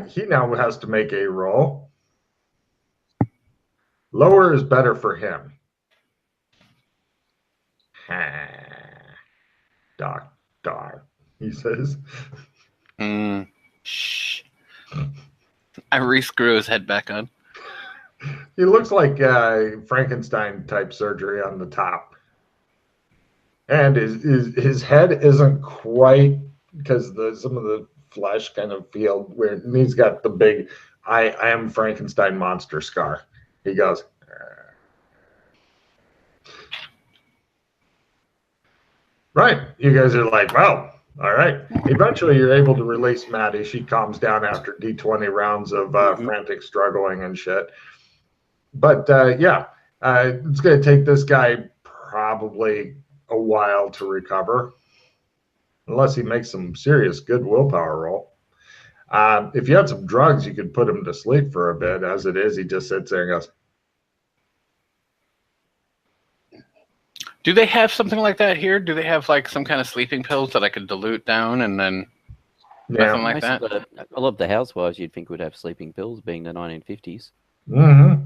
He now has to make a roll. Lower is better for him. Doctor, he says. Shh. I re-screw his head back on. He looks like Frankenstein type surgery on the top. And his head isn't quite, because some of the flesh kind of feel weird. And he's got the big I am Frankenstein monster scar. He goes. Right. You guys are like, well, all right. Eventually, you're able to release Maddie. She calms down after D20 rounds of frantic struggling and shit. But yeah, it's going to take this guy probably a while to recover, unless he makes some serious good willpower roll. If you had some drugs, you could put him to sleep for a bit. As it is, he just sits there and goes. Do they have something like that here? Do they have like some kind of sleeping pills that I could dilute down and then nothing like that? A lot of the housewives you'd think would have sleeping pills, being the 1950s. Mm-hmm.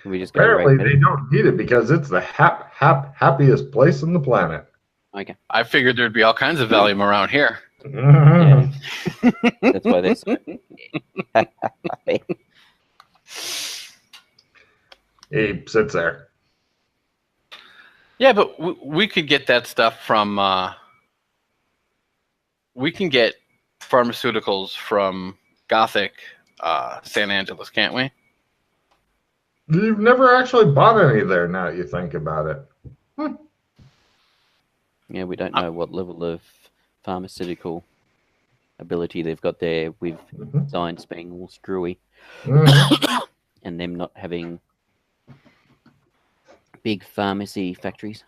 We just apparently they don't need it because it's the happiest place on the planet. Okay. I figured there'd be all kinds of Valium around here. Mm-hmm. Yeah. That's why they say. He sits there. Yeah, but we could get that stuff from. We can get pharmaceuticals from Gothic San Angeles, can't we? You've never actually bought any there. Now you think about it. Yeah, we don't know what level of pharmaceutical ability they've got there, with science being all screwy, and them not having big pharmacy factories.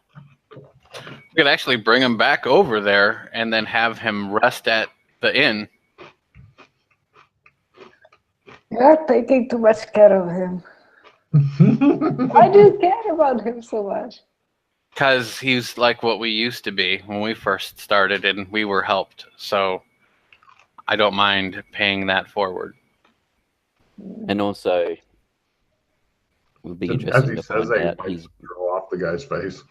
We could actually bring him back over there and then have him rest at the inn. You're taking too much care of him. Why do you care about him so much? Because he's like what we used to be when we first started and we were helped. So I don't mind paying that forward. And also, it would be interesting to find out his roll off the guy's face.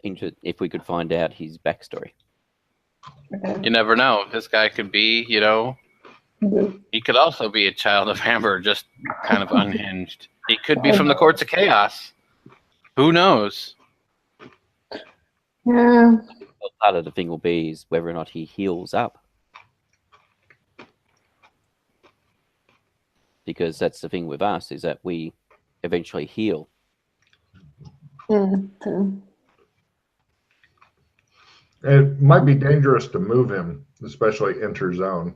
If we could find out his backstory. You never know. This guy could be, he could also be a child of Amber, just kind of unhinged. He could be from the courts of chaos. Who knows? Yeah. Part of the thing will be is whether or not he heals up. Because that's the thing with us, is that we eventually heal. It might be dangerous to move him, especially interzone.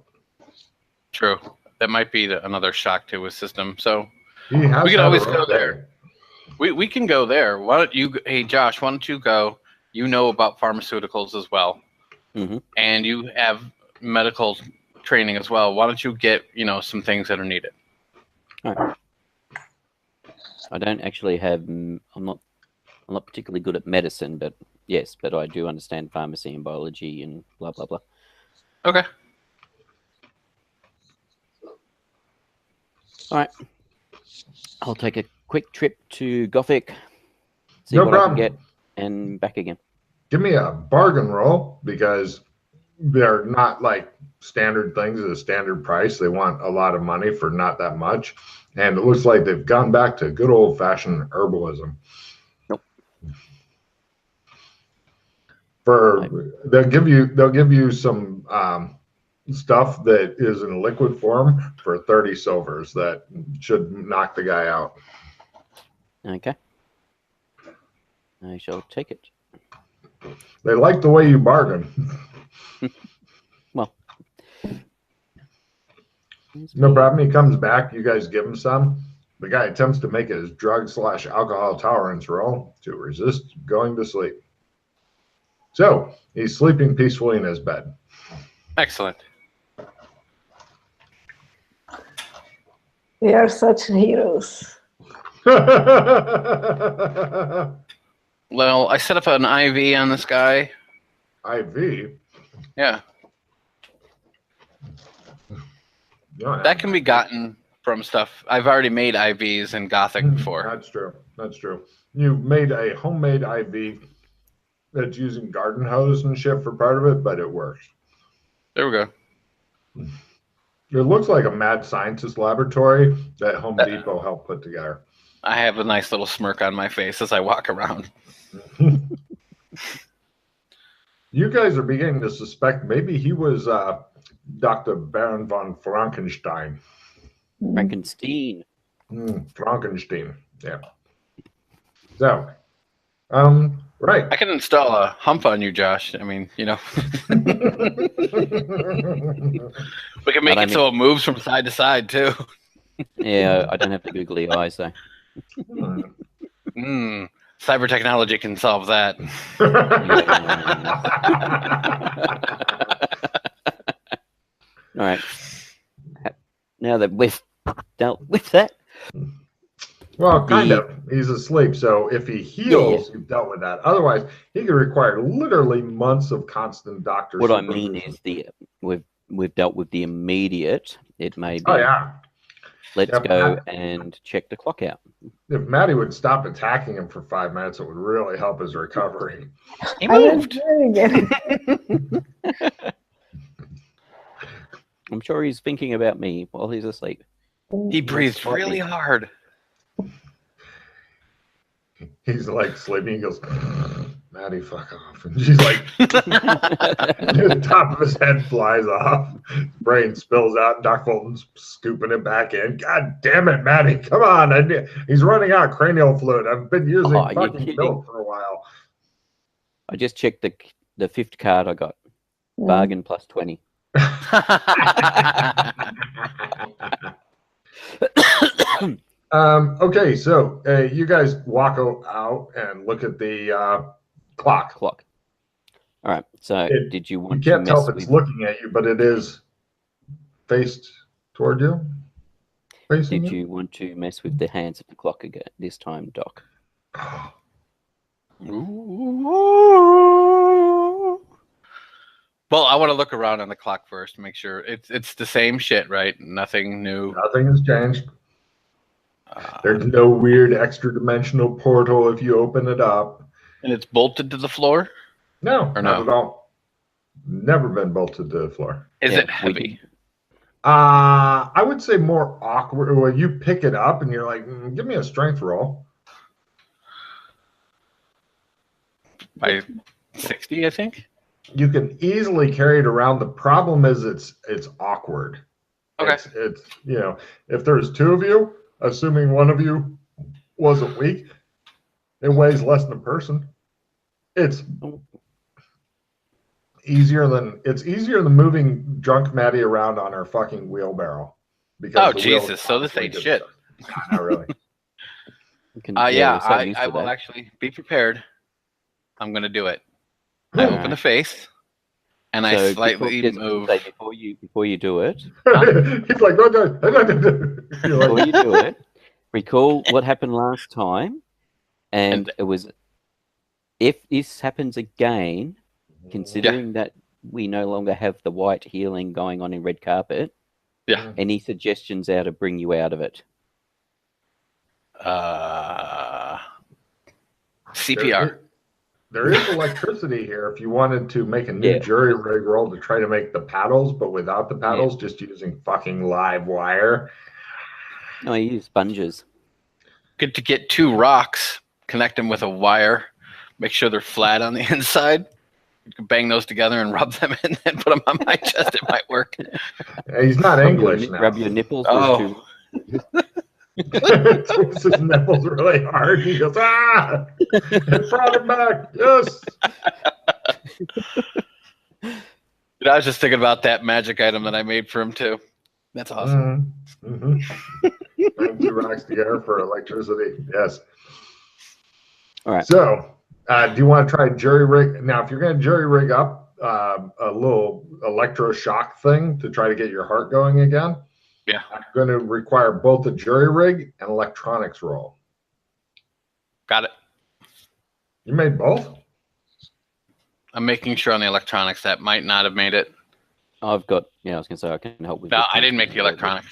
True. That might be another shock to his system. So we could always go there. We can go there. Why don't you? Hey, Josh, why don't you go? You know about pharmaceuticals as well, and you have medical training as well. Why don't you get some things that are needed? Right. I don't actually have. I'm not particularly good at medicine, but yes, but I do understand pharmacy and biology and blah blah blah. Okay. All right. I'll take a quick trip to Gothic, see No what problem. I can get, and back again. Give me a bargain roll, because they're not like standard things at a standard price. They want a lot of money for not that much. And it looks like they've gone back to good old-fashioned herbalism. Nope. They'll give you some stuff that is in liquid form for 30 silvers. That should knock the guy out. Okay. I shall take it. They like the way you bargain. Well, no problem. He comes back. You guys give him some. The guy attempts to make his drug/alcohol tolerance roll to resist going to sleep. So he's sleeping peacefully in his bed. Excellent. We are such heroes. Well, I set up an IV on this guy. IV? Yeah. That can be gotten from stuff. I've already made IVs in Gothic before. That's true. That's true. You made a homemade IV that's using garden hose and shit for part of it, but it works. There we go. It looks like a mad scientist laboratory that Home Depot helped put together. I have a nice little smirk on my face as I walk around. You guys are beginning to suspect maybe he was Dr. Baron von Frankenstein. Frankenstein. Frankenstein. Yeah. So, right. I can install a hump on you, Josh. I mean, you know. We can make it so it moves from side to side, too. Yeah, I don't have the googly eyes, though. Cyber technology can solve that. All right. Now that we've dealt with that. Well, kind of. He's asleep, so if he heals, you've dealt with that. Otherwise, he could require literally months of constant doctor What I supervision. mean is we've dealt with the immediate. It may be. Oh yeah. Let's go and check the clock out. If Maddie would stop attacking him for 5 minutes, it would really help his recovery. He moved. I'm sure he's thinking about me while he's asleep. He breathed really hard. He's like sleeping. He goes, Maddie, fuck off. And she's like, the top of his head flies off. Brain spills out. Doc Fulton's scooping it back in. God damn it, Maddie. Come on. He's running out of cranial fluid. I've been using fucking milk for a while. I just checked the fifth card I got. Bargain plus 20. Okay, so you guys walk out and look at the clock. All right. So, did you want? You can't to tell if it's looking at you, but it is faced toward you. Did you want to mess with the hands of the clock again this time, Doc? Well, I want to look around on the clock first, make sure it's the same shit, right? Nothing new. Nothing has changed. There's no weird extra dimensional portal if you open it up. And it's bolted to the floor? No, or not at all. Never been bolted to the floor. Is it heavy? I would say more awkward. When you pick it up and you're like, give me a strength roll. By 60, I think. You can easily carry it around. The problem is it's awkward. Okay. It's you know, if there's two of you, assuming one of you wasn't weak, it weighs less than a person. It's easier than moving drunk Maddie around on her fucking wheelbarrow. Because Jesus! So this ain't shit. Not really. I will actually be prepared. I'm gonna do it. I open the face, and I slightly move. Before you do it, he's like, before you do it, recall what happened last time, and it was, if this happens again, considering that we no longer have the white healing going on in red carpet, any suggestions how to bring you out of it? CPR. There is electricity here if you wanted to make a new jury rig roll to try to make the paddles, but without the paddles, just using fucking live wire. No, I use sponges. Good to get 2 rocks, connect them with a wire, make sure they're flat on the inside. You can bang those together and rub them and then put them on my chest. It might work. He's not English now. Rub your nipples. Oh. Twists his nipples really hard. He goes, ah! It brought him back. Yes. I was just thinking about that magic item that I made for him too. That's awesome. 2 rocks together for electricity. Yes. All right. So, do you want to try jury rig? Now, if you're going to jury rig up a little electroshock thing to try to get your heart going again, I'm going to require both a jury rig and electronics roll. Got it. You made both? I'm making sure on the electronics that might not have made it. I've got. Yeah, I was gonna say I can help with. No, I didn't make the electronics.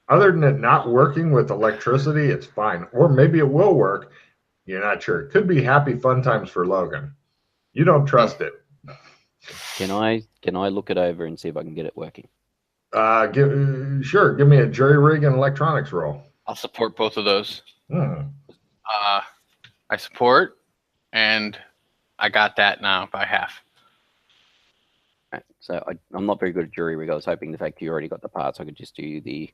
Other than it not working with electricity, it's fine. Or maybe it will work. You're not sure. It could be happy fun times for Logan. You don't trust it. Can I look it over and see if I can get it working? Sure. Give me a jury rig and electronics roll. I'll support both of those. Hmm. I support, and I got that now by half. Right. So I'm not very good at jury rig. I was hoping the fact you already got the parts, I could just do the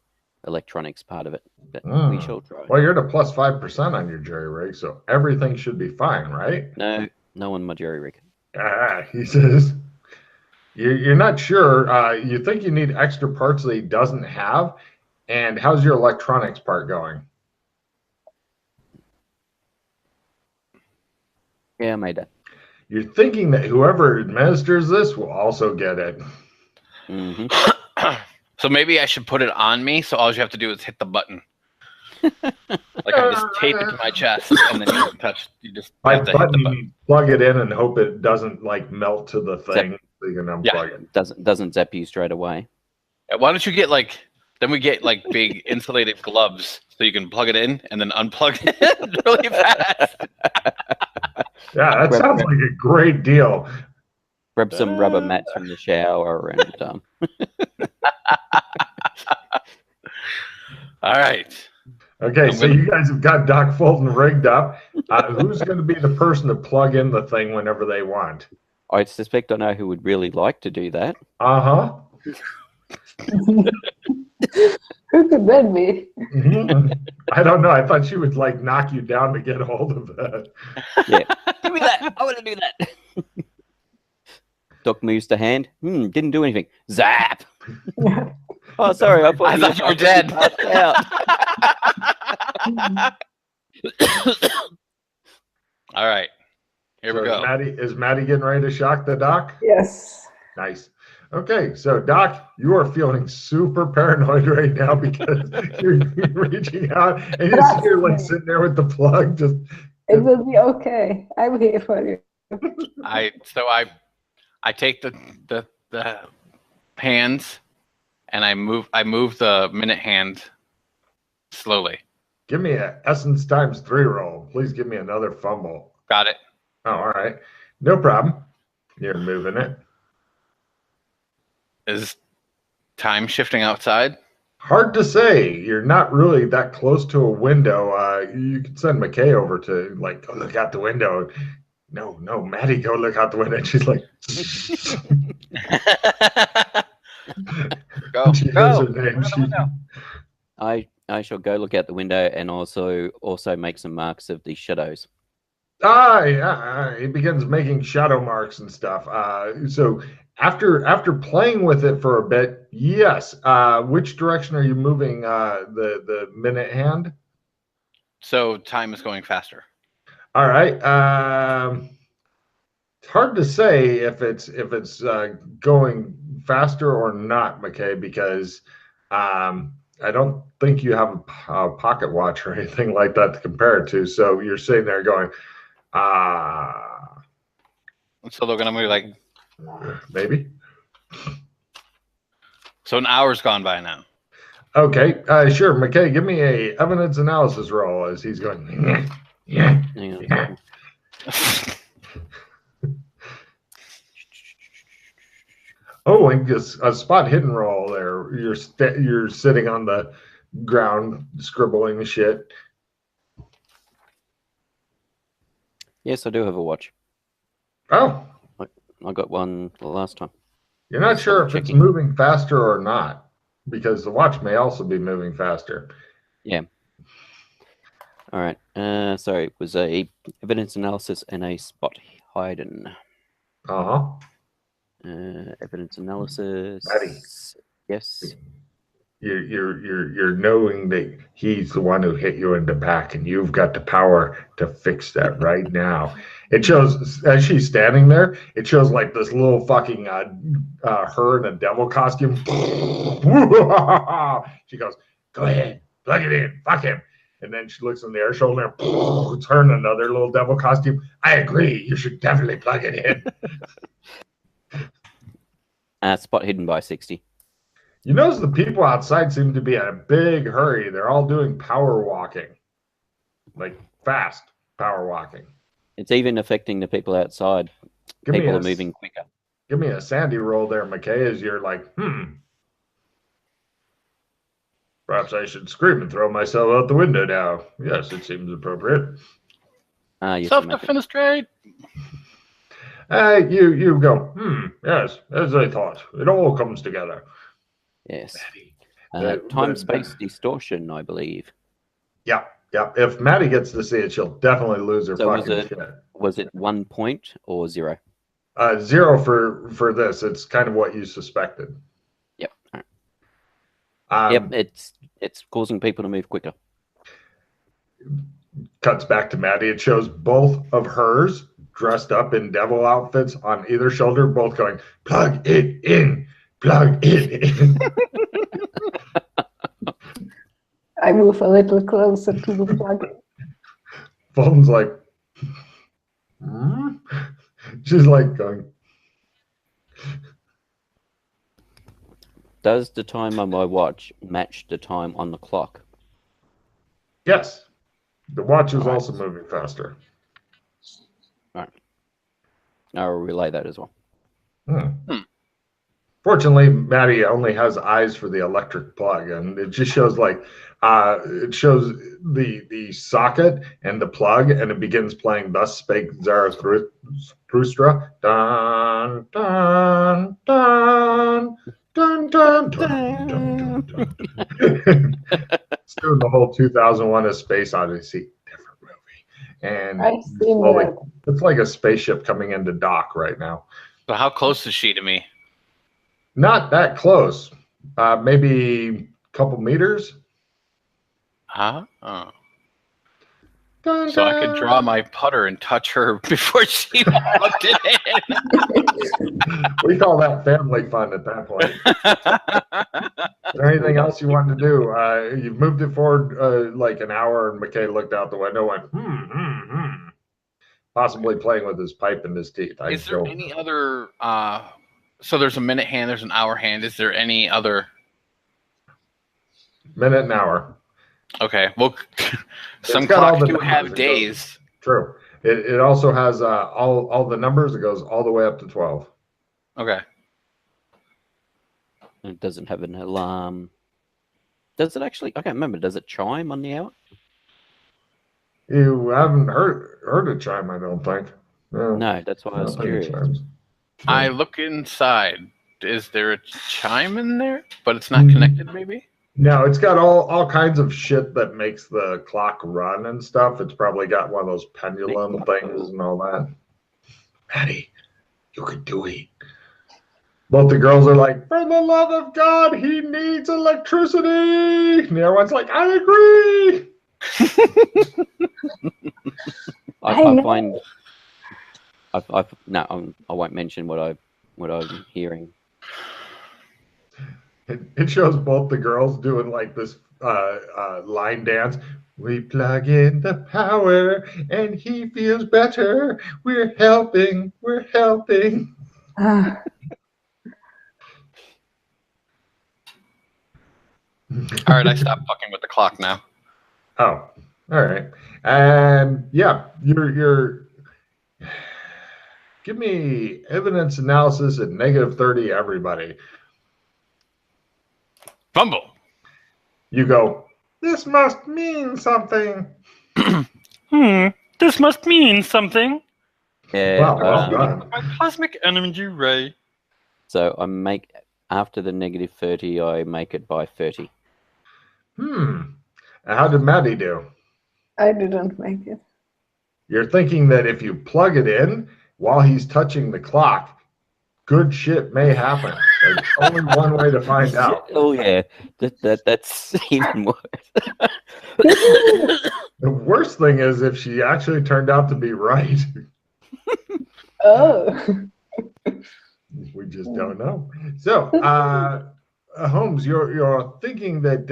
electronics part of it. But we shall try. Well, you're at a plus 5% on your jury rig, so everything should be fine, right? No on my jury rig. He says you're not sure. You think you need extra parts that he doesn't have. And how's your electronics part going? Yeah, I made that. You're thinking that whoever administers this will also get it. Mm-hmm. So maybe I should put it on me, so all you have to do is hit the button. Like I just tape it to my chest, and then you can touch. You just have to hit the button. Plug it in and hope it doesn't like melt to the thing, so you can unplug it. Doesn't zap you straight away. Why don't you get like? Then we get like big insulated gloves, so you can plug it in and then unplug it really fast. Yeah, that sounds like a great deal. Grab some rubber mats from the shower and. All right. Okay, so you guys have got Doc Fulton rigged up. Who's going to be the person to plug in the thing whenever they want? I suspect I know who would really like to do that. Uh-huh. Who could that be? I don't know. I thought she would like knock you down to get a hold of that. Yeah. Give me that. I want to do that. Doc moves the hand. Didn't do anything. Zap. Oh, sorry. I thought you were dead. All right. Here we go. Is Maddie getting ready to shock the Doc? Yes. Nice. Okay, so Doc, you are feeling super paranoid right now because you're reaching out and you're like sitting there with the plug. It will be okay. I'm here for you. I take the hands and I move the minute hand slowly. Give me an essence times 3 roll. Please give me another fumble. Got it. Oh, all right. No problem. You're moving it. Is time shifting outside? Hard to say. You're not really that close to a window. You can send McKay over to like go look out the window. No, Maddie, go look out the window. And she's like, go. She knows her name. I shall go look out the window and also make some marks of the shadows. Yeah. He begins making shadow marks and stuff. So after playing with it for a bit, yes. Which direction are you moving the minute hand? So time is going faster. All right. It's hard to say if it's going faster or not, McKay, because I don't think you have a pocket watch or anything like that to compare it to. So you're sitting there going, So they're gonna be like, maybe. So an hour's gone by now. Okay, sure. McKay, give me a evidence analysis roll as he's going. Yeah. Oh, and just a spot hidden roll there. You're sitting on the ground scribbling shit. Yes, I do have a watch. Oh, I got one the last time. You're not sure if it's moving faster or not, because the watch may also be moving faster. Yeah. All right. Sorry, it was a evidence analysis and a spot hidden. Evidence analysis. Maddie. Yes. You're knowing that he's the one who hit you in the back, and you've got the power to fix that right now. It shows as she's standing there. It shows like this little fucking her in a devil costume. She goes, "Go ahead, plug it in, fuck him." And then she looks in the air shoulder. It's her in another little devil costume. I agree. You should definitely plug it in. Spot hidden by 60. You notice the people outside seem to be in a big hurry. They're all doing power walking, like fast power walking. It's even affecting the people outside. People are moving quicker. Give me a Sandy roll there, McKay, as you're like, perhaps I should scream and throw myself out the window now. Yes, it seems appropriate. Yes, Self-defenestrate. You go, yes, as I thought. It all comes together. Yes. Time-space distortion, I believe. Yeah. If Maddie gets to see it, she'll definitely lose her fucking shit. Was it 1 point or 0? 0 for this. It's kind of what you suspected. Yep. Yep, it's causing people to move quicker. Cuts back to Maddie. It shows both of hers dressed up in devil outfits on either shoulder, both going, plug it in, plug it in. I move a little closer to the plug. Phone's like, she's like going. Does the time on my watch match the time on the clock? Yes. The watch is also moving faster. All right. I'll relay that as well. Fortunately, Maddie only has eyes for the electric plug, and it just shows like it shows the socket and the plug, and it begins playing "Thus Spake Zarathustra." Dun dun dun dun dun dun dun dun. It's doing the whole 2001: A Space Odyssey, different movie, and it's like a spaceship coming into dock right now. So how close is she to me? Not that close. Maybe a couple meters. Huh? Oh. So I could draw my putter and touch her before she plugged it in. We call that family fun at that point. Is there anything else you wanted to do? You've moved it forward like an hour, and McKay looked out the window and went, possibly playing with his pipe in his teeth. Is there any other... So there's a minute hand, there's an hour hand. Is there any other? Minute and hour. Okay. Well, some clocks do have days. True. It also has all the numbers. It goes all the way up to 12. Okay. It doesn't have an alarm. Does it actually? I can't remember. Does it chime on the hour? You haven't heard it chime, I don't think. No, that's why I was curious. I look inside. Is there a chime in there? But it's not connected, maybe? No, it's got all kinds of shit that makes the clock run and stuff. It's probably got one of those pendulum things and all that. Maddie, you could do it. Both the girls are like, for the love of God, he needs electricity. And everyone's like, I agree. I find... No, I won't mention what I'm hearing. It shows both the girls doing like this line dance. We plug in the power, and he feels better. We're helping. We're helping. All right, I stopped fucking with the clock now. Oh, all right. And yeah, you're. Give me evidence analysis at -30, everybody. Fumble. You go, this must mean something. This must mean something. Yeah. Well done. My cosmic energy ray. So I make, after the -30, I make it by 30. How did Maddie do? I didn't make it. You're thinking that if you plug it in while he's touching the clock, good shit may happen. There's only one way to find out. Oh yeah, that's even worse. The worst thing is if she actually turned out to be right. Oh. We just don't know. So, Holmes, you're thinking that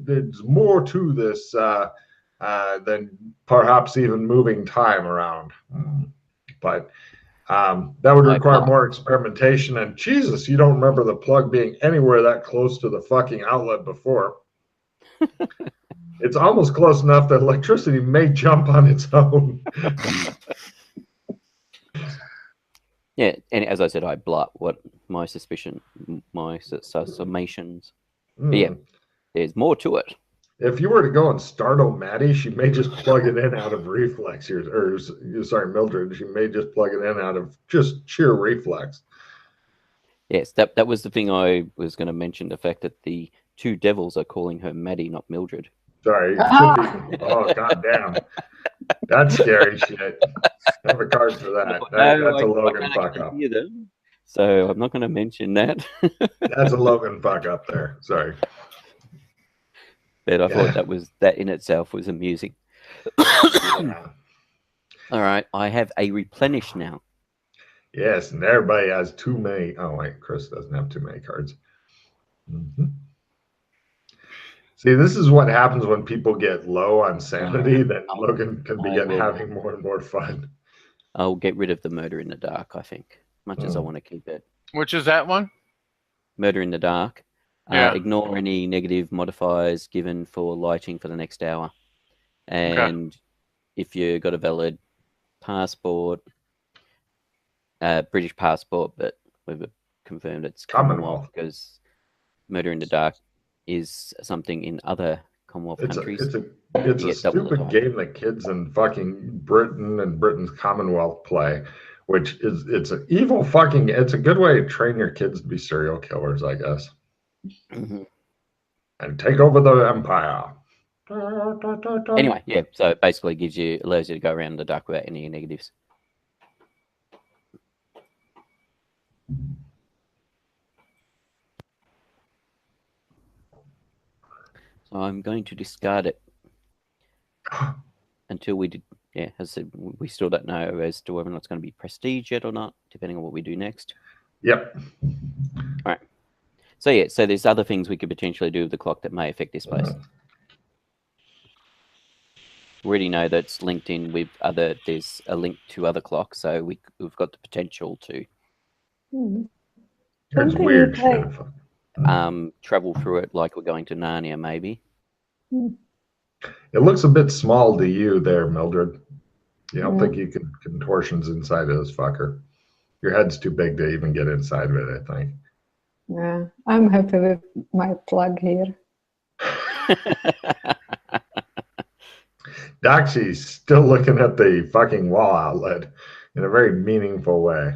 there's more to this than perhaps even moving time around. But That would require more experimentation. And Jesus, you don't remember the plug being anywhere that close to the fucking outlet before. It's almost close enough that electricity may jump on its own. Yeah, and as I said, I bluff what my suspicion, my summations. But yeah, there's more to it. If you were to go and startle Maddie, she may just plug it in out of reflex. Sorry, Mildred, she may just plug it in out of just sheer reflex. Yes, that was the thing I was going to mention, the fact that the two devils are calling her Maddie, not Mildred. Sorry, it should be. Oh, goddamn. That's scary shit. I have a card for that. That's a Logan fuck up. So I'm not going to mention that. That's a Logan fuck up there. Sorry. But I thought that in itself was amusing. All right, I have a replenish now. Yes, and everybody has too many. Oh, wait, Chris doesn't have too many cards. See, this is what happens when people get low on sanity, then Logan can begin having more and more fun. I'll get rid of the Murder in the Dark, I think, much as I want to keep it. Which is that one? Murder in the Dark. Ignore any negative modifiers given for lighting for the next hour. And if you've got a valid passport, British passport, but we've confirmed it's Commonwealth because Murder in the Dark is something in other Commonwealth countries. It's a stupid game that kids in fucking Britain and Britain's Commonwealth play, which it's an evil fucking. It's a good way to train your kids to be serial killers, I guess, and take over the empire. Anyway, yeah. So it basically allows you to go around the dark without any negatives. So I'm going to discard it until we did. Yeah, as I said, we still don't know as to whether or not it's going to be prestige yet or not, depending on what we do next. Yep. All right. So yeah, so there's other things we could potentially do with the clock that may affect this place. We already know that's linked in with other. There's a link to other clocks, so we've got the potential to. It's weird shit. Travel through it like we're going to Narnia, maybe. It looks a bit small to you there, Mildred. You don't think you can contortions inside of this fucker. Your head's too big to even get inside of it, I think. Yeah, I'm happy with my plug here. Doxy's still looking at the fucking wall outlet in a very meaningful way.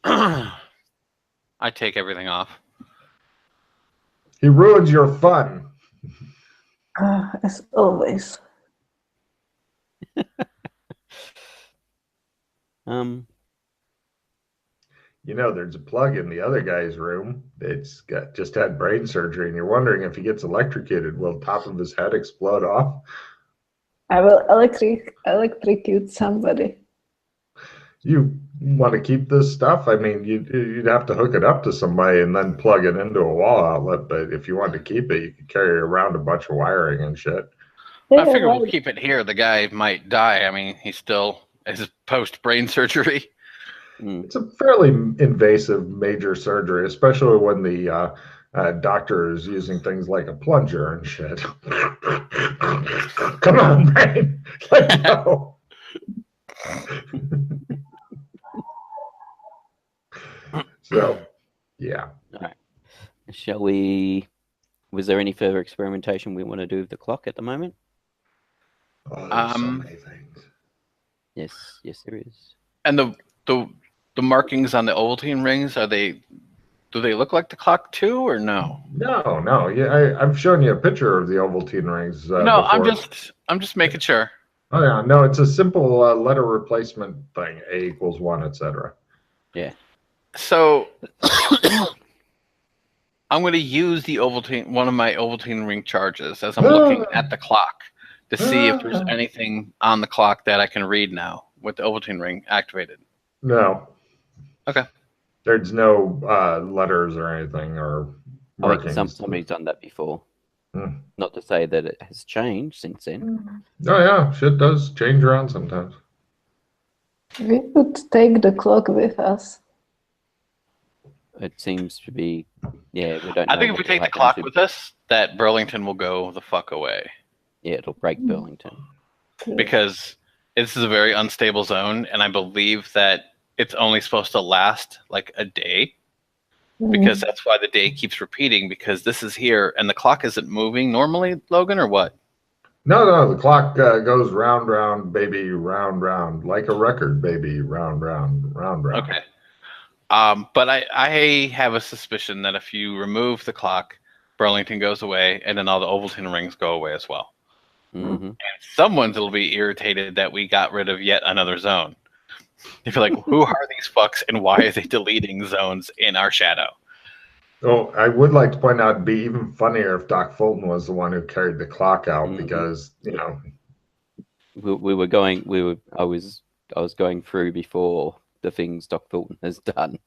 I take everything off. He ruins your fun. As always. You know, there's a plug in the other guy's room. It's just had brain surgery, and you're wondering if he gets electrocuted, will the top of his head explode off? I will electrocute somebody. You want to keep this stuff? I mean, you'd have to hook it up to somebody and then plug it into a wall outlet. But if you want to keep it, you could carry around a bunch of wiring and shit. I figure we'll keep it here. The guy might die. I mean, he's still his post-brain surgery. It's a fairly invasive major surgery, especially when the doctor is using things like a plunger and shit. Come on, man. Let's go. So, yeah. All right. Shall we? Was there any further experimentation we want to do with the clock at the moment? Oh, so many things. Yes, there is. And the markings on the Ovaltine rings, do they look like the clock too, or no? No. Yeah, I've shown you a picture of the Ovaltine rings. No, before. I'm just making sure. Oh yeah, no, it's a simple letter replacement thing. A = 1, etc. Yeah. So I'm going to use the Ovaltine, one of my Ovaltine ring charges, as I'm looking at the clock to see if there's anything on the clock that I can read now with the Ovaltine ring activated. No. Okay. There's no letters or anything or markings. Somebody's done that before. Not to say that it has changed since then. Oh yeah, shit does change around sometimes. We could take the clock with us. It seems to be, yeah, we don't know. I think if we take the clock with us, that Burlington will go the fuck away. Yeah, it'll break Burlington. Because this is a very unstable zone, and I believe that it's only supposed to last like a day. Because that's why the day keeps repeating, because this is here, and the clock isn't moving normally, Logan, or what? No, the clock goes round, round, baby, round, round, like a record, baby, round, round, round, round. Okay. But I have a suspicion that if you remove the clock, Burlington goes away, and then all the Ovaltine rings go away as well. Mm-hmm. And someone's will be irritated that we got rid of yet another zone. They feel like, who are these fucks, and why are they deleting zones in our shadow? Oh, I would like to point out it'd be even funnier if Doc Fulton was the one who carried the clock out, because I was going through before the things Doc Fulton has done.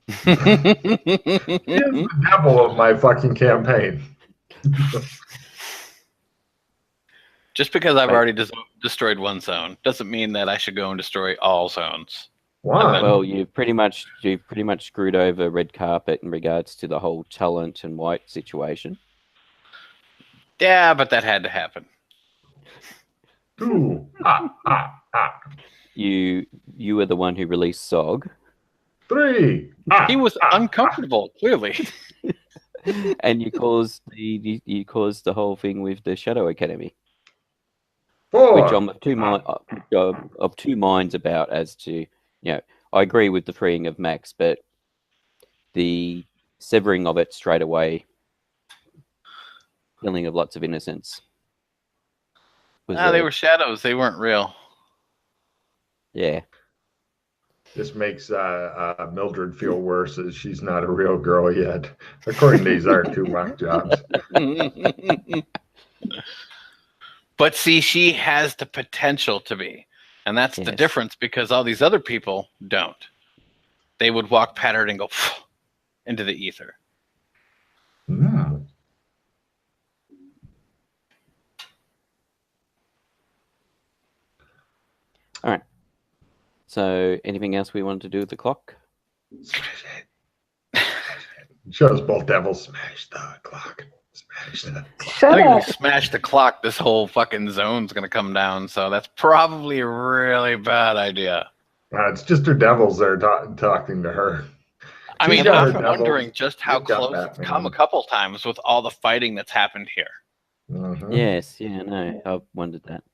He is the devil of my fucking campaign. Just because I've already destroyed one zone doesn't mean that I should go and destroy all zones. Why? Well, you've pretty much screwed over Red Carpet in regards to the whole Talent and White situation. Yeah, but that had to happen. Ooh. You were the one who released Sog. 3. He was uncomfortable, clearly. And you caused the whole thing with the Shadow Academy. 4. Which I'm of two minds about, as to, I agree with the freeing of Max, but the severing of it straight away, killing of lots of innocents. They were shadows. They weren't real. Yeah. This makes Mildred feel worse, as she's not a real girl yet, according to these R2 mock jobs. But see, she has the potential to be. And that's the difference, because all these other people don't. They would walk patterned and go into the ether. Mm. All right. So, anything else we wanted to do with the clock? Smash it. Shows both devils. Smash the clock. Smash the. I think if we smash the clock, this whole fucking zone's gonna come down. So that's probably a really bad idea. It's just her devils there talking to her. I mean, I'm wondering just how close it's come a couple times with all the fighting that's happened here. Mm-hmm. Yes, yeah, no, I've wondered that.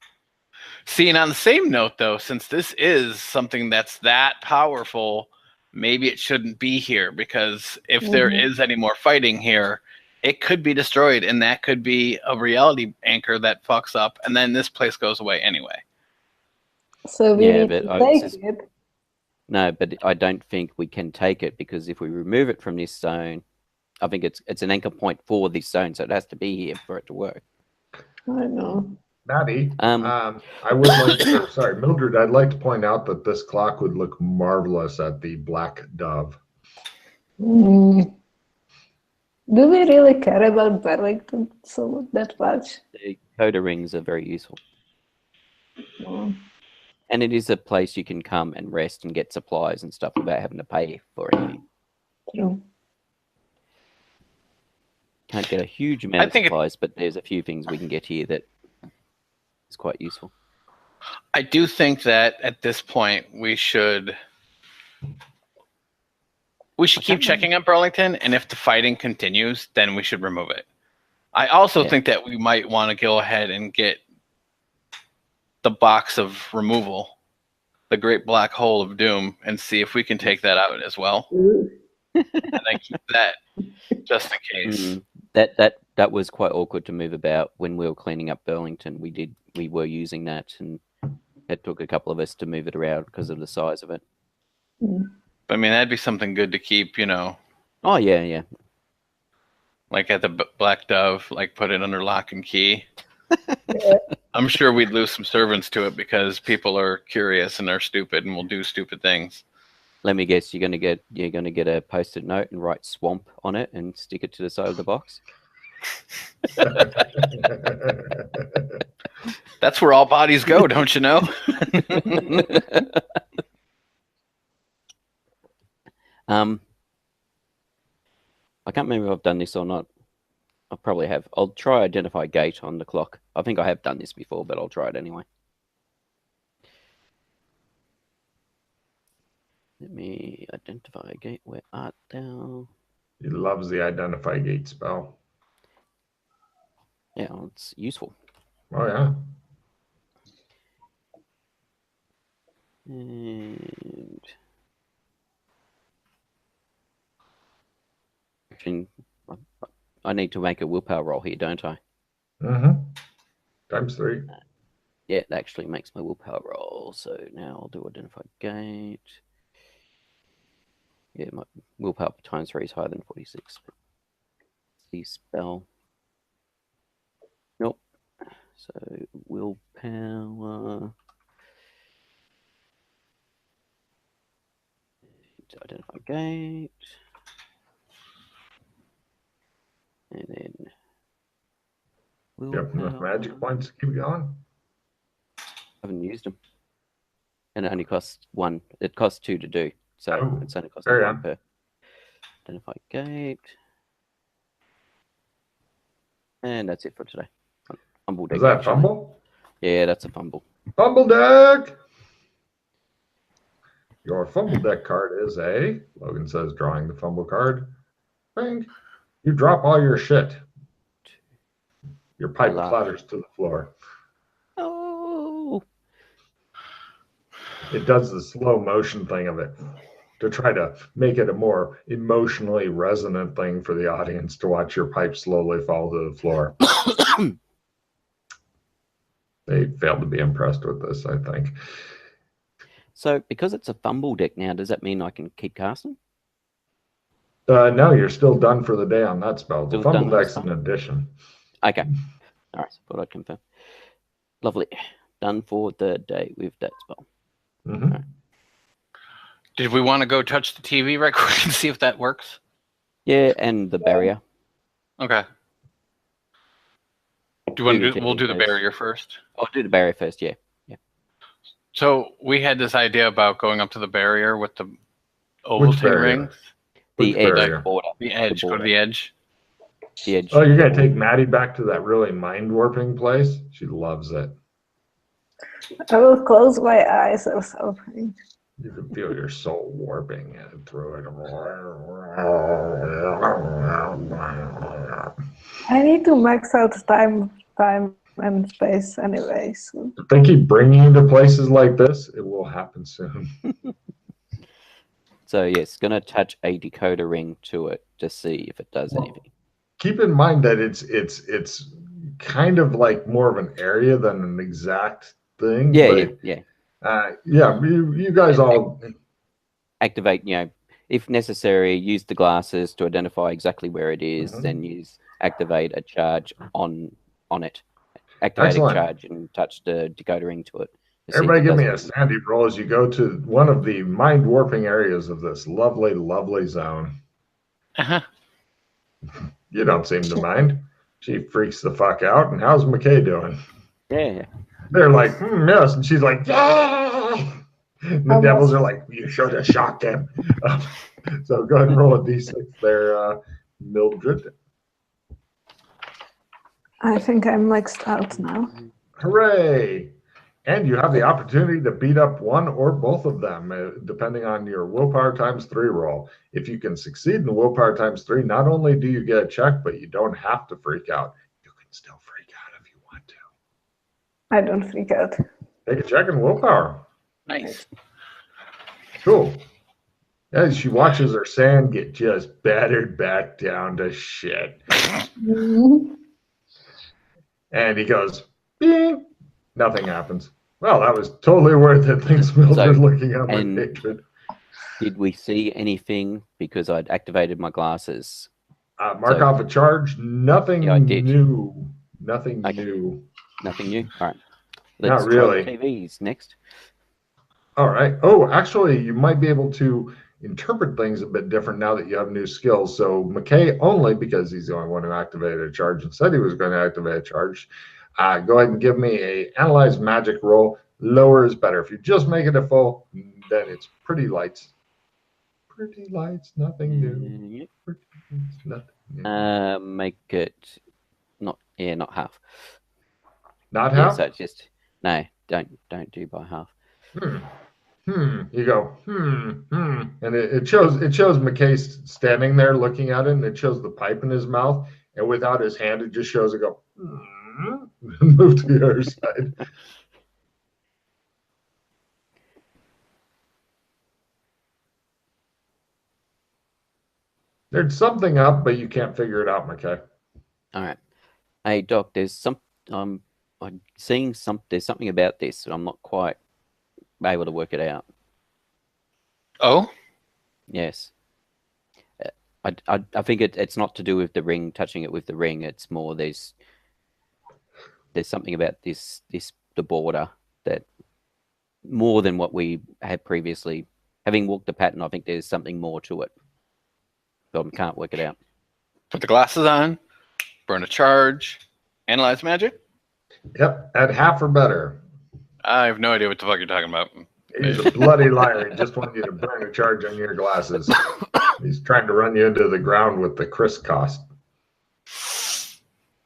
See, and on the same note, though, since this is something that's that powerful, maybe it shouldn't be here, because if there is any more fighting here, it could be destroyed, and that could be a reality anchor that fucks up, and then this place goes away anyway. So we need to take it. No, but I don't think we can take it, because if we remove it from this zone, I think it's an anchor point for this zone, so it has to be here for it to work. I know. Maddie, I would like to, sorry, Mildred, I'd like to point out that this clock would look marvelous at the Black Dove. Do we really care about Burlington so that much? The coda rings are very useful. And it is a place you can come and rest and get supplies and stuff without having to pay for anything. True. Can't get a huge amount of supplies, but there's a few things we can get here that is quite useful. I do think that at this point we should keep checking on Burlington, and if the fighting continues, then we should remove it. I also think that we might want to go ahead and get the box of removal, the Great Black Hole of Doom, and see if we can take that out as well. And then keep that just in case. That was quite awkward to move about when we were cleaning up Burlington. We were using that, and it took a couple of us to move it around because of the size of it. But I mean, that'd be something good to keep, Oh yeah. Like at the Black Dove, like put it under lock and key. I'm sure we'd lose some servants to it because people are curious and they're stupid and will do stupid things. Let me guess, you're gonna get a post-it note and write swamp on it and stick it to the side of the box. That's where all bodies go, don't you know? I can't remember if I've done this or not. I probably have. I'll try identify gate on the clock. I think I have done this before, but I'll try it anyway. Let me identify a gate. Where art thou? He loves the identify gate spell. Yeah, well, it's useful. Oh, yeah. And actually, I need to make a willpower roll here, don't I? Mm-hmm. Times 3. Yeah, it actually makes my willpower roll. So now I'll do identify gate. Yeah, my willpower times 3 is higher than 46. See spell. Nope. So willpower. Identify gate. And then Yep, enough magic points to keep going. I haven't used them. And it only costs 1. It costs 2 to do. So it's only costing 1 per. Identify gate. And that's it for today. Fumble deck. Is that fumble? Yeah, that's a fumble. Fumble deck! Your fumble deck card is a, Logan says, drawing the fumble card. Bang. You drop all your shit. Your pipe clatters to the floor. Oh. It does the slow motion thing of it to try to make it a more emotionally resonant thing for the audience to watch your pipe slowly fall to the floor. They failed to be impressed with this, I think. So, because it's a fumble deck now, does that mean I can keep casting? No, you're still done for the day on that spell. The Still fumble deck's an addition. Okay. All right. Thought I'd confirm. Lovely. Done for the day with that spell. Mm-hmm. Right. Did we want to go touch the TV right quick and see if that works? Yeah, and the barrier. Okay. Do you want to do? We'll do the barrier first. I'll do the barrier first. Yeah. Yeah. So we had this idea about going up to the barrier with the Ovaltine rings. The edge. Barrier? The edge. Go to the edge. The edge. Oh, you're going to take Maddie back to that really mind-warping place? She loves it. I will close my eyes or something. You can feel your soul warping through it. I need to max out time and space anyway. So. If they keep bringing you to places like this, it will happen soon. So yes, gonna attach a decoder ring to it to see if it does anything. Keep in mind that it's kind of like more of an area than an exact thing. Yeah, but, you guys all activate. If necessary, use the glasses to identify exactly where it is. Then activate a charge on it. Activate a charge and touch the decoder ring to it. Everybody give me a sandy roll as you go to one of the mind warping areas of this lovely, lovely zone. Uh-huh. You don't seem to mind. She freaks the fuck out. And how's McKay doing? Yeah. They're like, yes. And she's like, yeah. And the devils are like, you should have shocked him. So go ahead and roll a d6 there, Mildred. I think I'm maxed out now. Hooray. And you have the opportunity to beat up one or both of them, depending on your willpower times 3 roll. If you can succeed in the willpower times 3, not only do you get a check, but you don't have to freak out. You can still freak out if you want to. I don't freak out. Take a check in willpower. Nice. Cool. As she watches her sand get just battered back down to shit. And he goes, bing. Nothing happens. Well, that was totally worth it. Thanks, Mildred, looking at my hatred. Did we see anything because I'd activated my glasses? Mark off a charge. Nothing new. Nothing new. Nothing new? All right. Not really. Try the TVs next. All right. Oh, actually, you might be able to interpret things a bit different now that you have new skills. So McKay only, because he's the only one who activated a charge and said he was going to activate a charge. Go ahead and give me a analyze magic roll. Lower is better. If you just make it a full, then it's pretty light. Pretty lights, nothing new. Yep. Pretty lights, nothing new. Make it not half. Not Yeah, half? so it's just no, don't do by half. You go, and it shows McKay standing there looking at it, and it shows the pipe in his mouth, and without his hand, it just shows it go, move to the other side. There's something up, but you can't figure it out, McKay. All right. Hey, Doc, there's I'm seeing there's something about this, and I'm not quite able to work it out. Oh? Yes. I think it's not to do with the ring, touching it with the ring. It's more there's something about the border that more than what we had previously. Having walked the pattern, I think there's something more to it. But I can't work it out. Put the glasses on, burn a charge, analyze magic? Yep, at half or better. I have no idea what the fuck you're talking about. He's a bloody liar. He just wanted you to burn a charge on your glasses. He's trying to run you into the ground with the crisscross.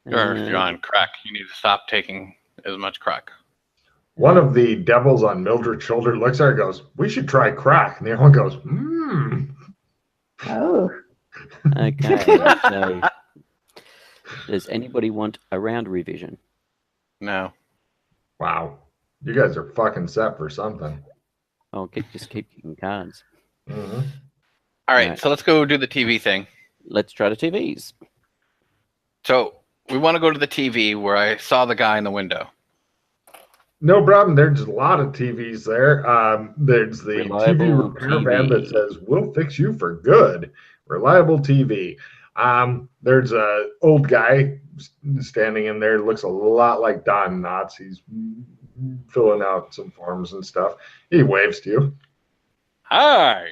You're on crack. You need to stop taking as much crack. One of the devils on Mildred's shoulder looks at her and goes, "We should try crack." And the other one goes, Oh. Okay, so does anybody want a round revision? No. Wow. You guys are fucking set for something. Oh, just keep kicking cards. Mm-hmm. All right, so let's go do the TV thing. Let's try the TVs. So we want to go to the TV where I saw the guy in the window. No problem. There's a lot of TVs there. There's the Reliable TV repair TV. van that says, "We'll fix you for good." Reliable TV. There's a old guy standing in there. Looks a lot like Don Knotts. He's filling out some forms and stuff. He waves to you. Hi.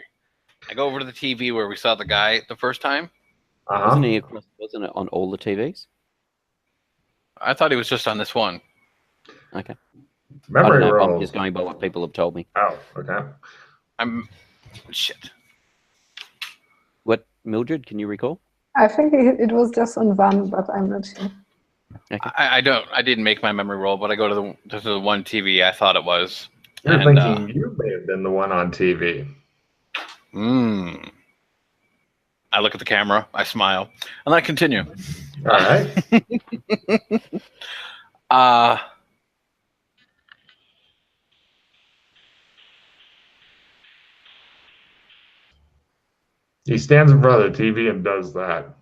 I go over to the TV where we saw the guy the first time. Wasn't it on all the TVs? I thought he was just on this one. Okay. Memory I don't know, I'm rolls. just going by what people have told me. Oh, okay. Shit. What, Mildred, can you recall? I think it was just on one, but I'm not sure. Okay. I didn't make my memory roll, but I go to the one TV I thought it was. You're thinking you may have been the one on TV. I look at the camera, I smile, and I continue. All right. He stands in front of the TV and does that.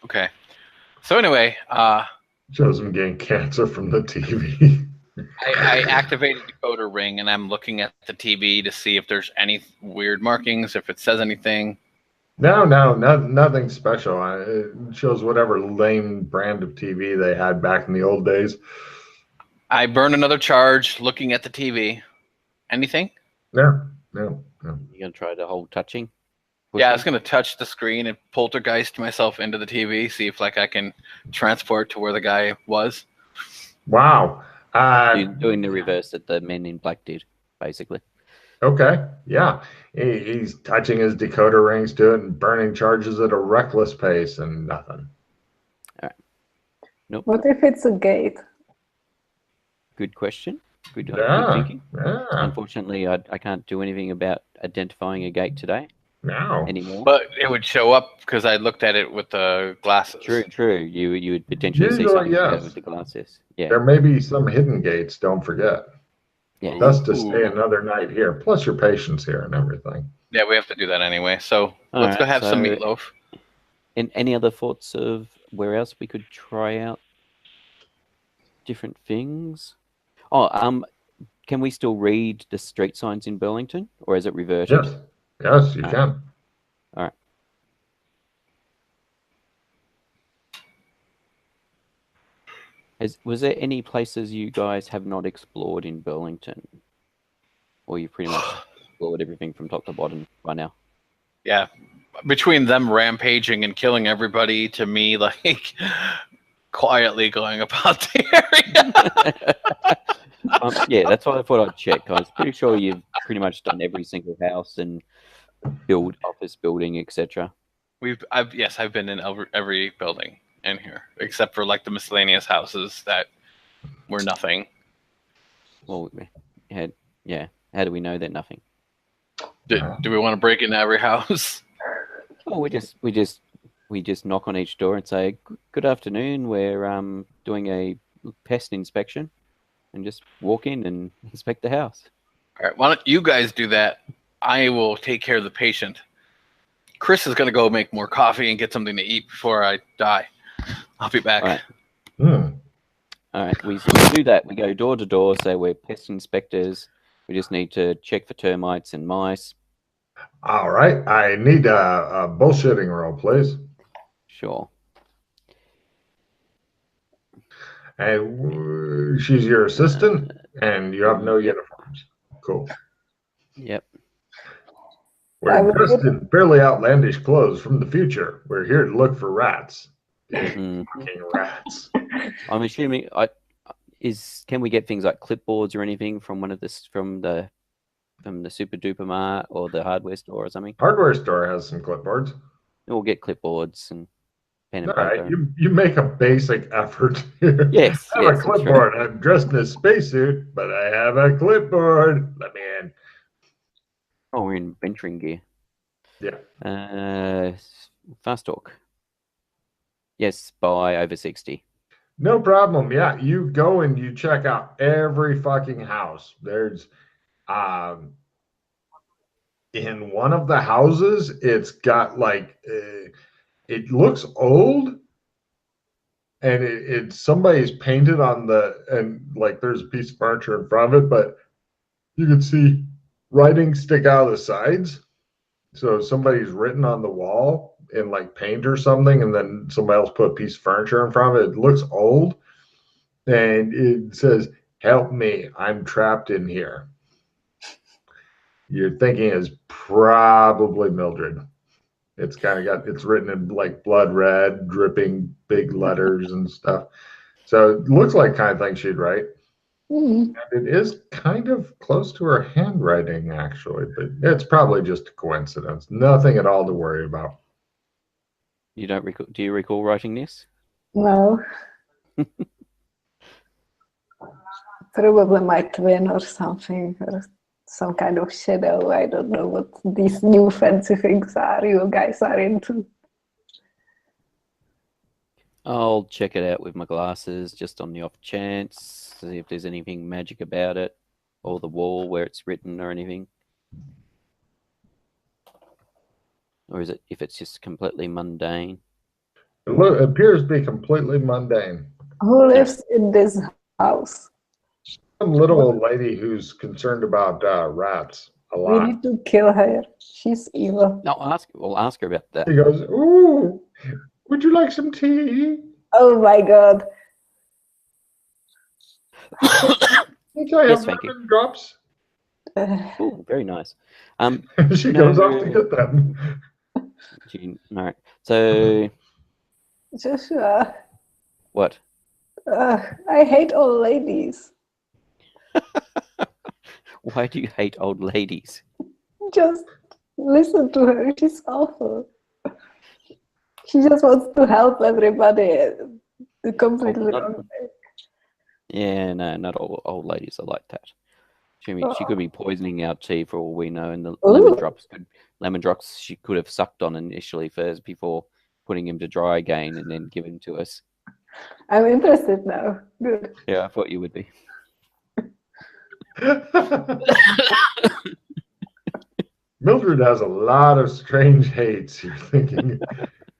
Okay. So anyway, shows him getting cancer from the TV. I activated the decoder ring, and I'm looking at the TV to see if there's any weird markings, if it says anything. No, nothing special. It shows whatever lame brand of TV they had back in the old days. I burn another charge looking at the TV. Anything? No. You're going to try the whole touching? Yeah, I was going to touch the screen and poltergeist myself into the TV, see if I can transport to where the guy was. Wow. You're doing the reverse that the Men in Black did, basically. Okay, yeah. He's touching his decoder rings to it and burning charges at a reckless pace and nothing. All right. Nope. What if it's a gate? Good question. Good thinking. Yeah. Unfortunately, I can't do anything about identifying a gate today. No. Anymore. But it would show up because I looked at it with the glasses. True. You would potentially see Usually, something yes. with the glasses. Yeah. There may be some hidden gates, don't forget. Yeah. Thus to stay another night here, plus your patience here and everything. Yeah, we have to do that anyway. So let's go have some meatloaf. And any other thoughts of where else we could try out different things? Oh, can we still read the street signs in Burlington, or is it reverted? Yes, you can. All right. Was there any places you guys have not explored in Burlington? Or you pretty much explored everything from top to bottom by now? Yeah. Between them rampaging and killing everybody, to me, like, quietly going about the area. Yeah, that's why I thought I'd check. I was pretty sure you've pretty much done every single house and office building, etc. I've been in every building in here except for like the miscellaneous houses that were nothing. Well, yeah. How do we know they're nothing? Do we want to break into every house? Oh, we just knock on each door and say, "Good afternoon. We're doing a pest inspection," and just walk in and inspect the house. All right. Why don't you guys do that? I will take care of the patient. Chris is going to go make more coffee and get something to eat before I die. I'll be back. All right. All right. We do that. We go door to door, say we're pest inspectors. We just need to check for termites and mice. All right. I need a bullshitting roll, please. Sure. And she's your assistant, and you have no uniforms. Cool. Yep. We're dressed in fairly outlandish clothes from the future. We're here to look for rats. Fucking rats. I'm assuming can we get things like clipboards or anything from one of this from the Super Duper Mart or the hardware store or something? Hardware store has some clipboards. We'll get clipboards and pen and All paper. right, you make a basic effort here. Yes, I have a clipboard. I'm dressed in a spacesuit, but I have a clipboard. Let me in. Oh, we're in venturing gear. Yeah. Fast talk. Yes, by over 60. No problem. Yeah, you go and you check out every fucking house. There's in one of the houses, it's got like it looks old, and it's somebody's painted on and like there's a piece of furniture in front of it, but you can see writing stick out of the sides. So somebody's written on the wall in like paint or something, and then somebody else put a piece of furniture in front of it. It looks old, and it says, "Help me, I'm trapped in here." You're thinking is probably Mildred. It's kind of it's written in like blood red, dripping big letters and stuff. So it looks like kind of thing she'd write. And it is kind of close to her handwriting, actually, but it's probably just a coincidence. Nothing at all to worry about. You don't recall? Do you recall writing this? No. Probably my twin or something, or some kind of shadow. I don't know what these new fancy things are you guys are into. I'll check it out with my glasses just on the off chance, see if there's anything magic about it, or the wall where it's written or anything. Or is it if it's just completely mundane? It appears to be completely mundane. Who lives in this house? Some little old lady who's concerned about rats a lot. We need to kill her. She's evil. No, we'll ask her about that. She goes, "Ooh, would you like some tea?" Oh my god. Yes, thank you. Drops. Oh, very nice. She goes off to get them. All right. So, Joshua. what? I hate old ladies. Why do you hate old ladies? Just listen to her. She's awful. She just wants to help everybody. Completely wrong. Yeah, no, not all old ladies are like that. She could be poisoning our tea for all we know, and the lemon drops she could have sucked on initially first before putting him to dry again and then give him to us. I'm interested now. Good. Yeah, I thought you would be. Mildred has a lot of strange hates. You're thinking,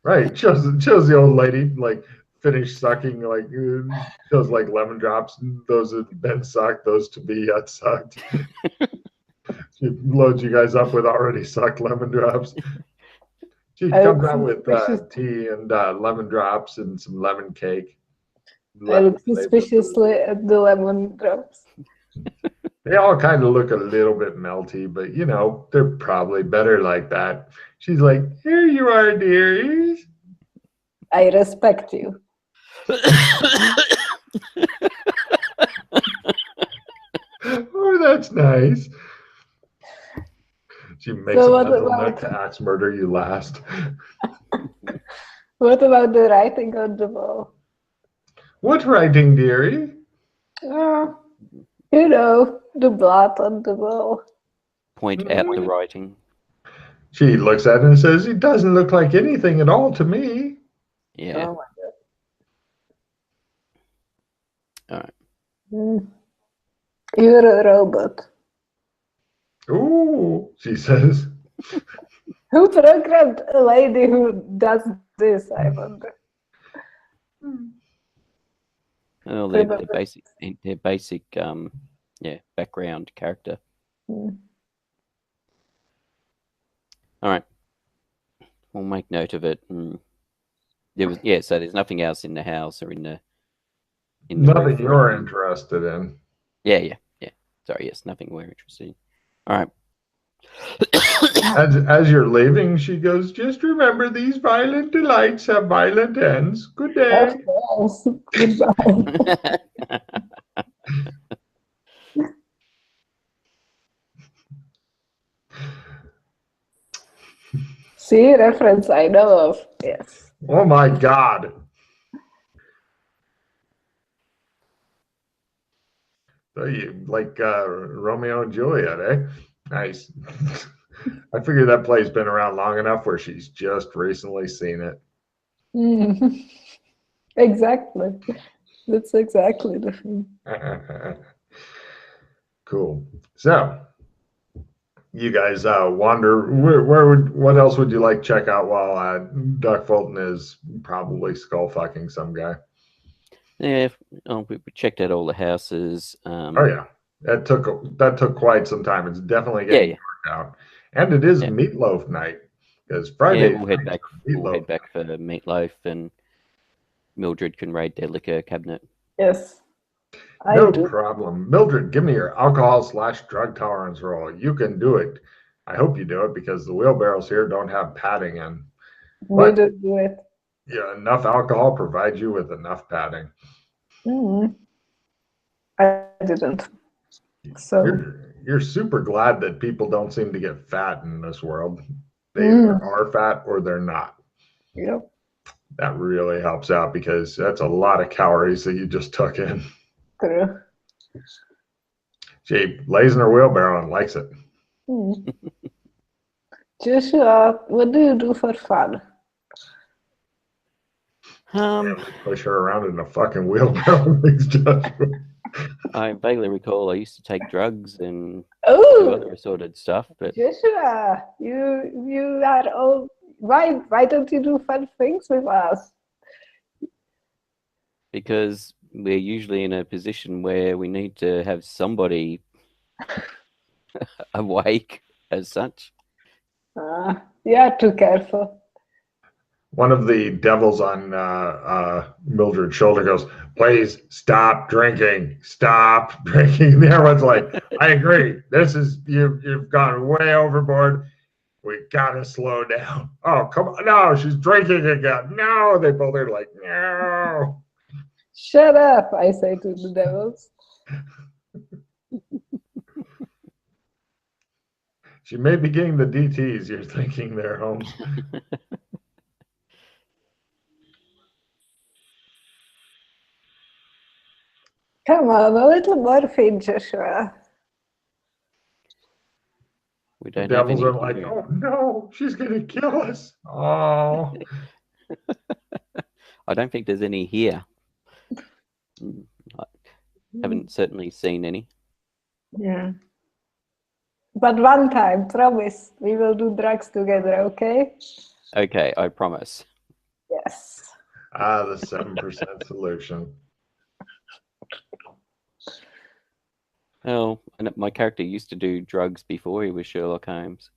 right? Shows the old lady like finish sucking, like shows like lemon drops. Those have been sucked. Those to be yet sucked. She loads you guys up with already sucked lemon drops. She comes out with tea and lemon drops and some lemon cake. I look suspiciously at the lemon drops. They all kind of look a little bit melty, but you know, they're probably better like that. She's like, "Here you are, dearies." I respect you. Oh, that's nice. She makes So a what mental about- note to axe murder you last. What about the writing on the wall? What writing, dearie? Oh, you know, the blood on the wall. Point at the writing. She looks at it and says, "It doesn't look like anything at all to me." Yeah. Oh my All right. God. You're a robot. Ooh, she says. Who programmed a lady who does this, I wonder? Well, their basic, background character. Hmm. All right. We'll make note of it. And so there's nothing else in the house or in the Nothing roof or you're anything. interested in. Yeah. Sorry, yes, nothing we're interested in. All right. As you're leaving, she goes, "Just remember, these violent delights have violent ends. Good day." Of course. Goodbye. See, reference I know of. Yes. Oh my God. So you like Romeo and Juliet, eh? Nice. I figure that play's been around long enough where she's just recently seen it. Mm. Exactly. That's exactly the thing. Cool. So you guys wander. What else would you like to check out while Duck Fulton is probably skull fucking some guy? Yeah, we checked out all the houses. Oh yeah, that took quite some time. It's definitely getting dark out, and it is meatloaf night because Friday. Yeah, we'll head back. We'll head back for meatloaf, and Mildred can raid their liquor cabinet. Yes. No problem. Mildred, give me your alcohol/drug tolerance roll. You can do it. I hope you do it because the wheelbarrows here don't have padding in. We did do it. Yeah, enough alcohol provides you with enough padding. I didn't. So you're super glad that people don't seem to get fat in this world. They either are fat or they're not. Yep. That really helps out because that's a lot of calories that you just took in. True. She lays in her wheelbarrow and likes it. Joshua, what do you do for fun? Push her around in a fucking wheelbarrow. I vaguely recall I used to take drugs and do Oh, other assorted stuff, but Joshua, you are all why don't you do fun things with us? because we're usually in a position where we need to have somebody awake as such. You are too careful. One of the devils on Mildred's shoulder goes, "Please stop drinking. Stop drinking." And everyone's like, "I agree. This is you've gone way overboard. We gotta slow down." "Oh, come on. No, she's drinking again. No." They both are like, "No." Shut up, I say to the devils. She may be getting the DTs, you're thinking there, Holmes. Come on, a little morphine, Joshua. We The don't have devils any are like, here. "Oh no, she's gonna kill us." Oh. I don't think there's any here. I haven't certainly seen any. Yeah. But one time, promise, we will do drugs together, okay? Okay, I promise. Yes. The 7% solution. Oh, and my character used to do drugs before he was Sherlock Holmes.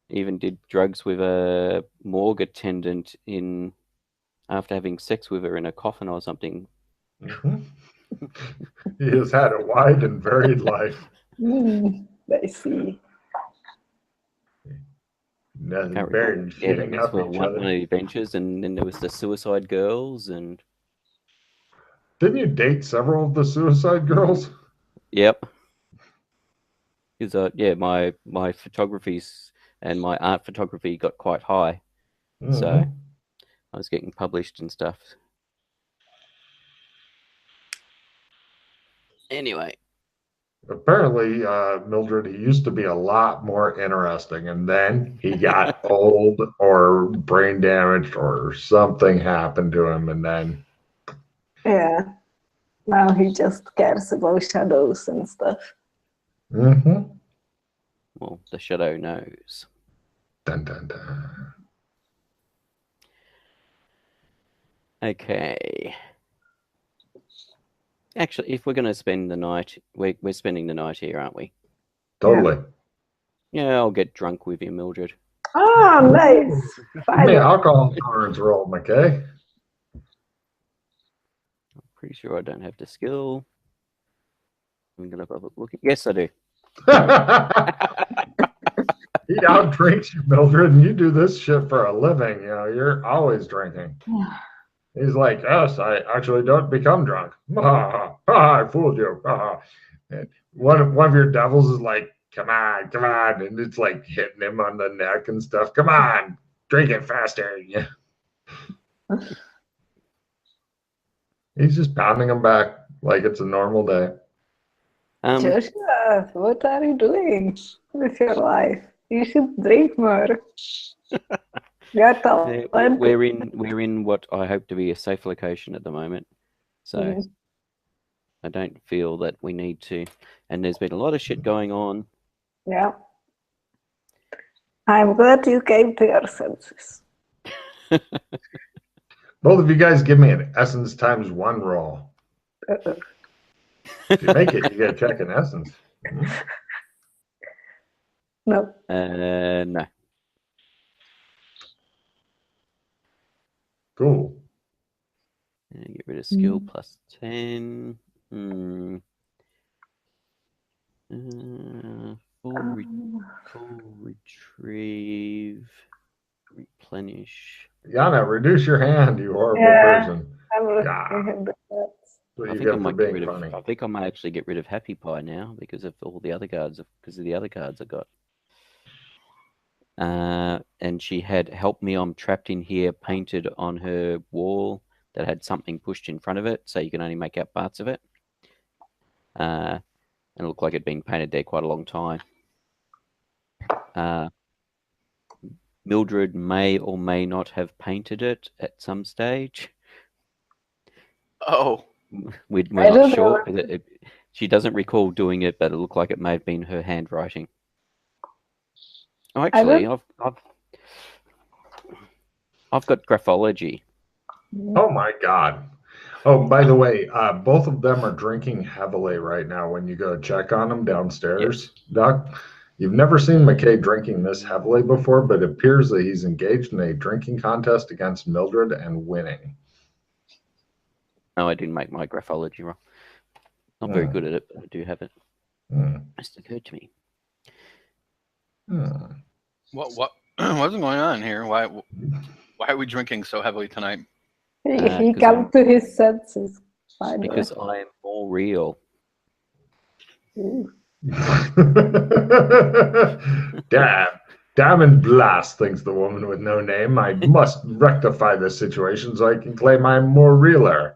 Even did drugs with a morgue attendant after having sex with her in a coffin or something. He has had a wide and varied life. I see. Nothing Can't better recall. than Yeah, shooting that's up for each one of other. the adventures, and then there was the Suicide Girls, and Didn't you date several of the Suicide Girls? yep. Because yeah, my photographies and my art photography got quite high, so I was getting published and stuff. Anyway. Apparently, Mildred, he used to be a lot more interesting, and then he got old or brain damaged or something happened to him, and then... Yeah. Now he just cares about shadows and stuff. Mm-hmm. Well, the shadow knows. Dun, dun, dun. Okay. Actually, if we're going to spend the night, we're spending the night here, aren't we? Totally. Yeah, I'll get drunk with you, Mildred. Oh, nice. Give me an alcohol tolerance roll, McKay. I'm pretty sure I don't have the skill. I'm going to have a look. Yes, I do. He outdrinks you, Mildred, and you do this shit for a living. You know, you're always drinking. He's like, yes, I actually don't become drunk. I fooled you. And one of your devils is like, come on, and it's like hitting him on the neck and stuff. Come on, drink it faster. Yeah. He's just pounding him back like it's a normal day. Joshua, what are you doing with your life? You should drink more. We're in what I hope to be a safe location at the moment, so I don't feel that we need to. And there's been a lot of shit going on. Yeah, I'm glad you came to your senses. Both of you guys give me an essence times 1 roll. If you make it, you get a check in essence. No. No. Cool. Get rid of skill plus 10. Full retrieve. Replenish. Yana, reduce your hand, you horrible person. I'm looking at the stats. I think I might get rid of. I think I might actually get rid of Happy Pie now because of all the other cards. Because of the other cards I got. And she had "Help Me, I'm Trapped in Here" painted on her wall that had something pushed in front of it, so you can only make out parts of it. And it looked like it'd been painted there quite a long time. Mildred may or may not have painted it at some stage. Oh. We're not sure. She doesn't recall doing it, but it looked like it may have been her handwriting. Oh, actually, I've got graphology. Oh my God. Oh, by the way, both of them are drinking heavily right now when you go check on them downstairs, Doc. You've never seen McKay drinking this heavily before, but it appears that he's engaged in a drinking contest against Mildred and winning. No, I didn't make my graphology wrong. Not very good at it, but I do have it. Just occurred to me. What's going on here? Why are we drinking so heavily tonight? He came to his senses. Because I am more real. Damn and blast, thinks the woman with no name. I must rectify this situation so I can claim I'm more realer.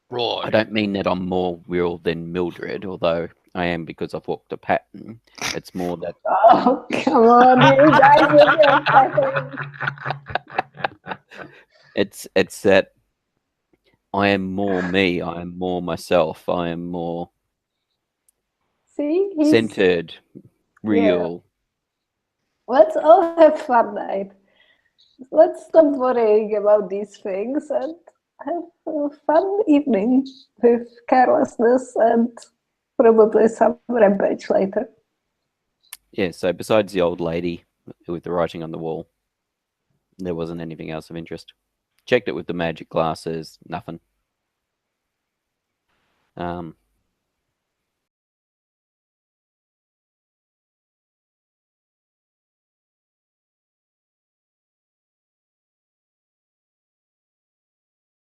Roy. I don't mean that I'm more real than Mildred, although I am because I've walked a pattern. It's more that... Oh, come on, you guys with your pattern. It's that I am more me. I am more myself. I am more centered, real. Yeah. Let's all have fun night. Let's stop worrying about these things and have a fun evening with carelessness and probably some rampage later. Yeah, so besides the old lady with the writing on the wall, there wasn't anything else of interest. Checked it with the magic glasses, nothing.